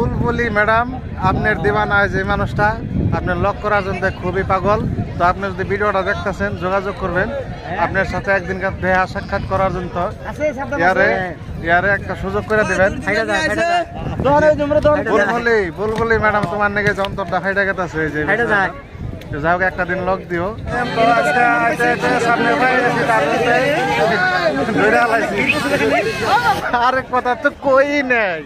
বুলবুলি ম্যাডাম আপনার দিবানায় যে মানুষটা আপনার লক করার জন্য খুবই পাগল। তো আপনি যদি ভিডিওটা দেখতেছেন যোগাযোগ করবেন আপনার সাথে একদিনকার দেহা সাক্ষাৎ করার জন্য। ইয়ারে একটা সুযোগ করে দেবেন। বুলবুলি ম্যাডাম তোমার নাকি যন্ত্রটা ফাইটা গেছে যে যাও একটা দিন লক দিও। আরেক কথা তো কই নাই।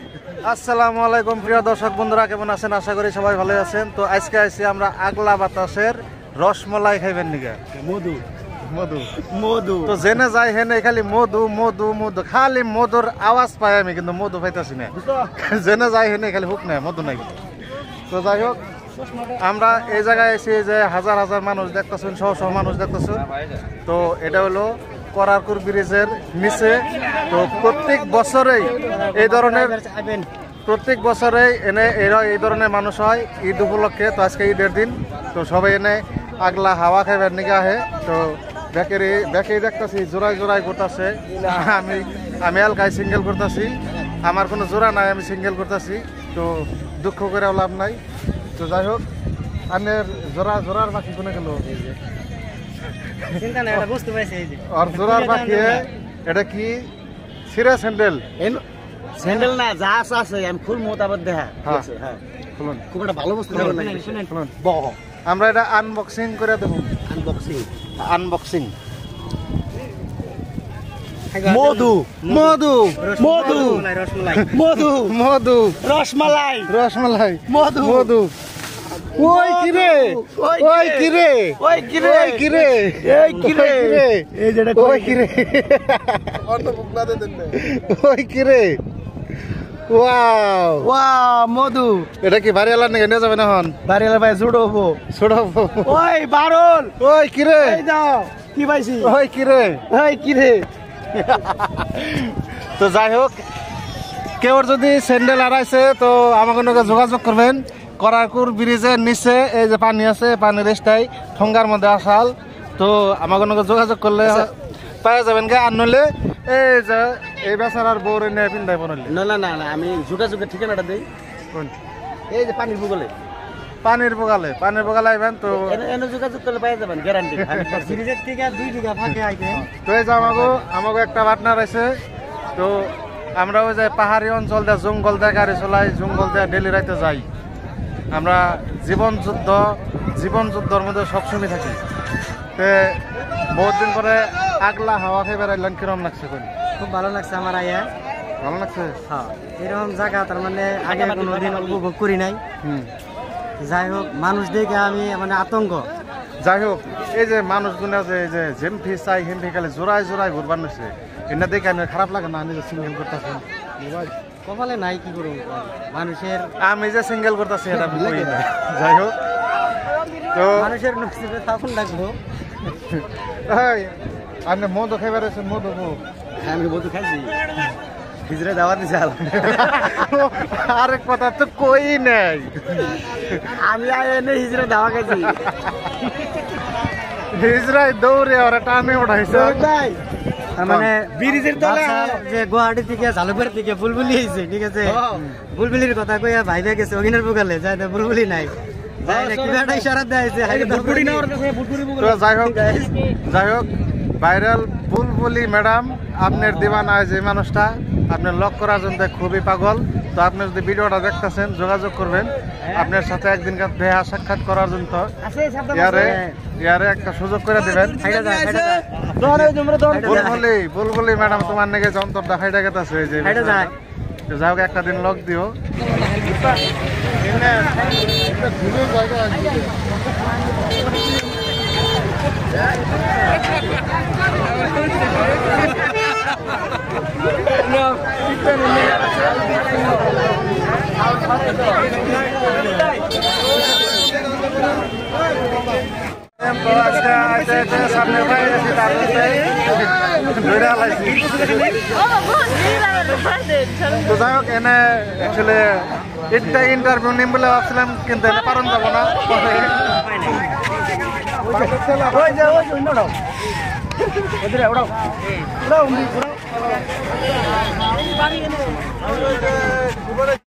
আসসালামু আলাইকুম প্রিয় দর্শক বন্ধুরা, কেমন আছেন? আশা করি সবাই ভালো আছেন। তো আজকে আইছি আমরা আগলা বাতাসের রসমলাই খাইবেন নিগা। মধু মধু মধু তো জেনে যাই হেনে খালি মধু মধু মধু, খালি মধুর আওয়াজ পাই আমি, কিন্তু মধু পাইতাছি না। জেনে যাই হেনে খালি হুক নাই, মধু নাই। তো যাই হোক, আমরা এই জায়গায় এসে যে হাজার হাজার মানুষ দেখতেছেন, শহ শহ মানুষ দেখতেছেন। তো এটা হলো করারকুর ব্রিজের নিচে। তো প্রত্যেক বছরেই এনে এই ধরনের মানুষ হয় ঈদ উপলক্ষে। তো আজকে ঈদের দিন, তো সবাই এনে আগলা হাওয়া খাইবার নিকে আহে। তো ব্যাকেই দেখতেছি জোড়ায় জোড়ায় ঘুরতেছে। আমি এলকায় সিঙ্গেল করতেছি, আমার কোনো জোড়া নাই, আমি সিঙ্গেল করতেছি। তো দুঃখ করে লাভ নাই। তো যাই হোক, আনের জোড়ার বাকি কোনে গেল আর জোড়ার বাকি এটা কি সিরা স্যান্ডেল? স্যান্ডেল না, যা আছে আমি ফুল মোতাবেক দেখা। হ্যাঁ শুনুন, খুব একটা ভালো বস্তু শুনুন। আমরা এটা আনবক্সিং করে দেবো। আনবক্সিং মধু মধু মধু মধু মধু রসমালাই রসমালাই মধু মধু। ওই কিরে ওই কিরে ওই কিরে ওই কিরে এই কিরে এই যেটা ওই কিরে অন্য বুকলা দে দেন ওই কিরে। ওয়াও ওয়াও মধু। এটা কি বাড়িওয়ালার নাকি নিয়ে যাবেন এখন? বাড়িওয়ালা ভাই ছুড়বো ছুড়বো। ওই বারল ওই কিরে এই দাও কি পাইছি ওই কিরে ওই কিরে। তো যাই হোক, কেউ যদি স্যান্ডেল হারাইছে তো আমাকে যোগাযোগ করবেন। করারকুর ব্রিজের নিচে এই যে পানি আছে, পানির স্থায়ী ঠোঙ্গার মধ্যে আসাল। তো আমাকে যোগাযোগ করলে পাওয়া যাবেন গে। আর নইলে এই যে এই বেচারার বউরে নিয়ে পিন্ধাই বনালি। না না না না, আমি যোগাযোগের ঠিকানাটা দিই। এই যে পানির বুগলে পানির বগালে আইবেন। তো এনে যোগাযোগ করলে পাওয়া যাবেন গ্যারান্টি। ব্রিজের থেকে 2 টাকা ফাঁকে আইতে। তো এই যে আমাকে একটা পার্টনার আছে। তো আমরা ওই যে পাহাড়ি অঞ্চল দিয়ে জঙ্গল দিয়ে গাড়ি চলাই, জঙ্গল দিয়ে ডেলি রাইতে যাই। আমরা জীবন যুদ্ধর মধ্যে সবসময় থাকি। তে বহুত দিন পরে আগলা হাওয়া খেয়ে বেড়াইলাম, কিরম লাগছে? খুব ভালো লাগছে আমার আয়া। ভালো লাগছে? হ্যাঁ, এরকম জায়গা তার মানে আগে কোনোদিন উপভোগ করি নাই। যাই হোক, মানুষ দেখে আমি মানে আতঙ্ক। যাই হোক, এই যে মানুষগুলো আছে এই যে জেমফি চাই হেমফি খালি জোড়ায় জোড়ায় ঘুরবার নিচ্ছে, এটা দেখে আমি খারাপ লাগে না? নিজে সিঙ্গেল করতেছেন কপালে নাই, কি করবো মানুষের। আমি যে সিঙ্গেল করতেছি এটা বলি না। যাই হোক, তো মানুষের নসিবে থাকুন লাগবো। আপনি মধু খাইবার আছেন? মধু আমি মধু খাইছি, হিজড়ে দেওয়ার দিছে। আরেক কথা তো কই নাই, আমি এনে হিজড়ে দেওয়া খাইছি। হিজড়াই দৌড়ে ওরা টানে উঠাইছে। মানে ব্রিজের তলে যে গুয়াহাটি থেকে ঝালুকবাড়ি থেকে বুলবুলি আইছে, ঠিক আছে? বুলবুলির কথা কইয়া ভাইবা গেছে ওগিনের বুকালে, যাই না বুলবুলি নাই, যাই না কিবা একটা ইশারা দেয়াইছে। যাই হোক, ভাইরাল বুলবুলি ম্যাডাম আপনার দিবানায় যে মানুষটা আপনার লক করার জন্য খুবই পাগল। তো আপনি যদি ভিডিওটা দেখতেছেন যোগাযোগ করবেন আপনার সাথে একদিনকার দেহা সাক্ষাৎ করার জন্য। ইয়ারে একটা সুযোগ করে দেবেন। বুলবুলি ম্যাডাম তোমার নাকি যন্ত্রটা ফাইটা গেছে যে যাই হোক, একটা দিন লক দিও। সামনে তো যাই হোক, এনে আসলে একটা ইন্টারভিউ নিম বলে ভাবছিলাম, কিন্তু এনে পারন যাবো না।